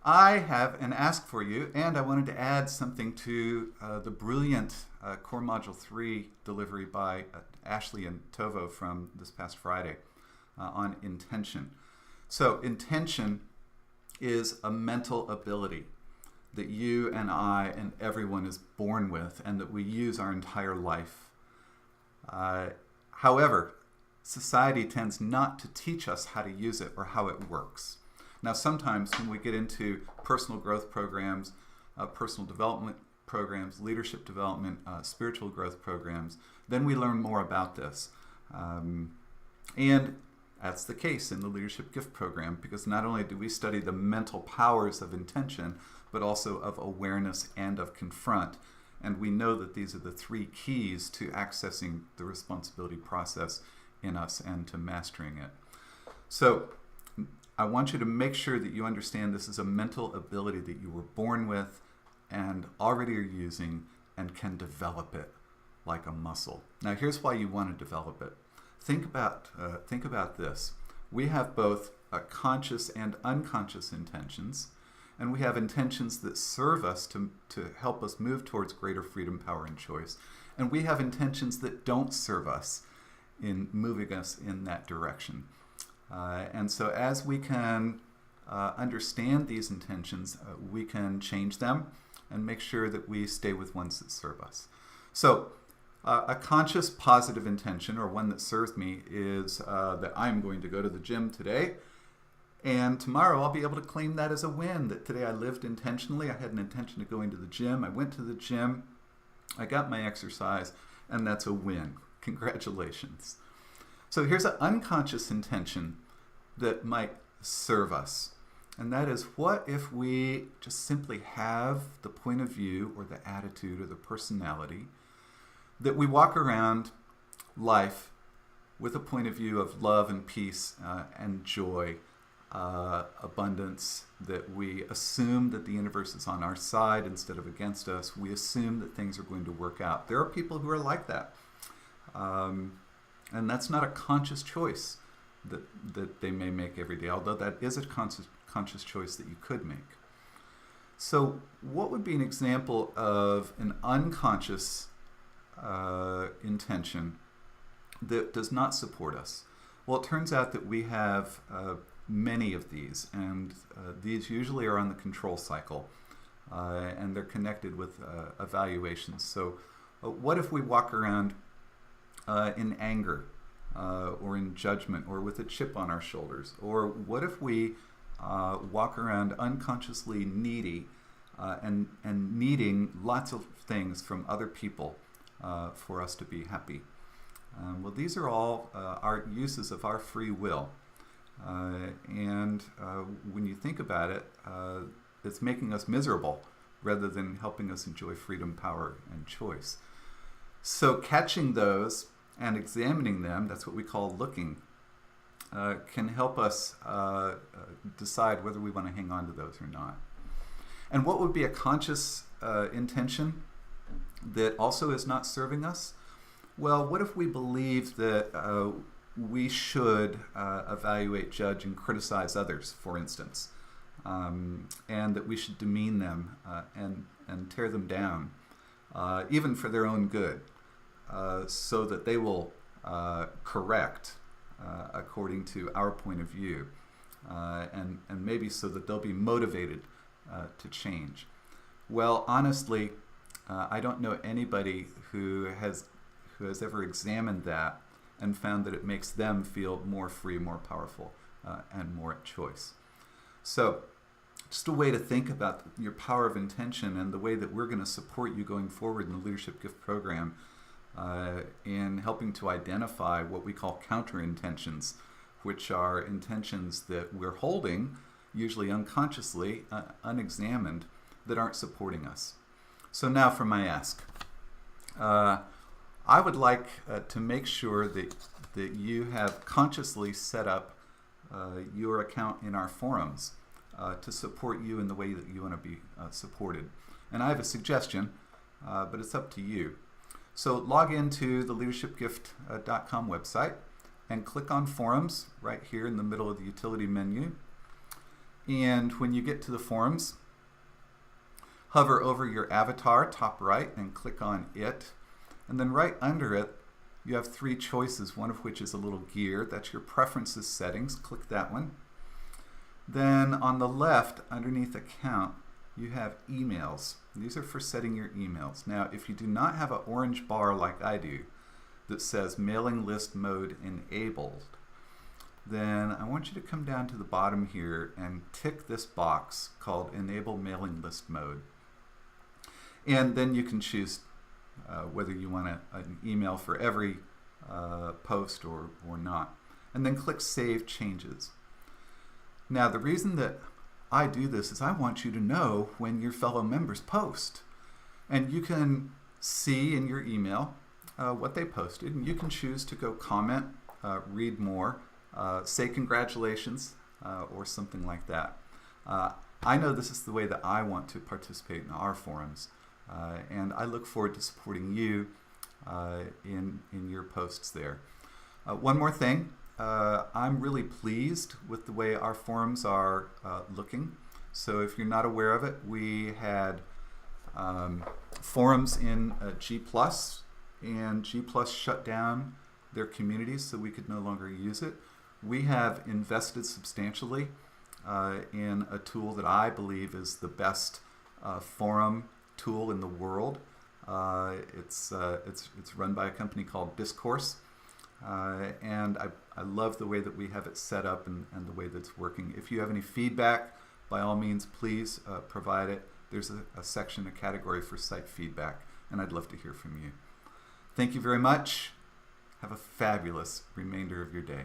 I have an ask for you, and I wanted to add something to the brilliant Core Module 3 delivery by Ashley and Tovo from this past Friday on intention. So, intention is a mental ability that you and I and everyone is born with, and that we use our entire life. However, society tends not to teach us how to use it or how it works. Now, sometimes when we get into personal growth programs, personal development programs, leadership development, spiritual growth programs, then we learn more about this. And that's the case in the Leadership Gift Program, because not only do we study the mental powers of intention, but also of awareness and of confront. And we know that these are the three keys to accessing the responsibility process in us and to mastering it. So I want you to make sure that you understand this is a mental ability that you were born with and already are using and can develop it like a muscle. Now, here's why you want to develop it. Think about this. We have both conscious and unconscious intentions, and we have intentions that serve us to help us move towards greater freedom, power, and choice. And we have intentions that don't serve us in moving us in that direction. And so as we can understand these intentions, we can change them and make sure that we stay with ones that serve us. So a conscious positive intention, or one that serves me, is that I'm going to go to the gym today, and tomorrow I'll be able to claim that as a win, that today I lived intentionally. I had an intention of going to the gym. I went to the gym. I got my exercise, and that's a win. Congratulations. So here's an unconscious intention that might serve us. And that is, what if we just simply have the point of view or the attitude or the personality that we walk around life with a point of view of love and peace and joy, abundance, that we assume that the universe is on our side instead of against us. We assume that things are going to work out. There are people who are like that. And that's not a conscious choice that they may make every day, although that is a conscious choice that you could make. So what would be an example of an unconscious intention that does not support us? Well, it turns out that we have many of these, and these usually are on the control cycle, and they're connected with evaluations. So what if we walk around in anger, or in judgment, or with a chip on our shoulders? Or what if we walk around unconsciously needy and needing lots of things from other people for us to be happy? Well, these are all our uses of our free will. And when you think about it, it's making us miserable rather than helping us enjoy freedom, power, and choice. So catching those and examining them, that's what we call looking, can help us decide whether we want to hang on to those or not. And what would be a conscious intention that also is not serving us? Well, what if we believe that we should evaluate, judge, and criticize others, for instance, and that we should demean them and tear them down, even for their own good, so that they will correct according to our point of view, and maybe so that they'll be motivated to change. Well, honestly, I don't know anybody who has ever examined that and found that it makes them feel more free, more powerful, and more at choice. So just a way to think about your power of intention and the way that we're going to support you going forward in the Leadership Gift Program in helping to identify what we call counter-intentions, which are intentions that we're holding, usually unconsciously, unexamined, that aren't supporting us. So now for my ask. I would like to make sure that you have consciously set up your account in our forums to support you in the way that you want to be supported. And I have a suggestion, but it's up to you. So log into the leadershipgift.com website and click on forums right here in the middle of the utility menu. And when you get to the forums, hover over your avatar, top right, and click on it. And then right under it, you have three choices, one of which is a little gear. That's your preferences settings. Click that one. Then on the left, underneath account, you have emails. These are for setting your emails. Now, if you do not have an orange bar like I do that says mailing list mode enabled, then I want you to come down to the bottom here and tick this box called enable mailing list mode. And then you can choose whether you want an email for every post or not. And then click Save Changes. Now, the reason that I do this is I want you to know when your fellow members post. And you can see in your email what they posted, and you can choose to go comment, read more, say congratulations, or something like that. I know this is the way that I want to participate in our forums, and I look forward to supporting you in your posts there. One more thing, I'm really pleased with the way our forums are looking. So if you're not aware of it, we had forums in G+, and G+ shut down their communities so we could no longer use it. We have invested substantially in a tool that I believe is the best forum tool in the world. It's run by a company called Discourse, and I love the way that we have it set up and the way that it's working. If you have any feedback, by all means, please provide it. There's a section, a category for site feedback, and I'd love to hear from you. Thank you very much. Have a fabulous remainder of your day.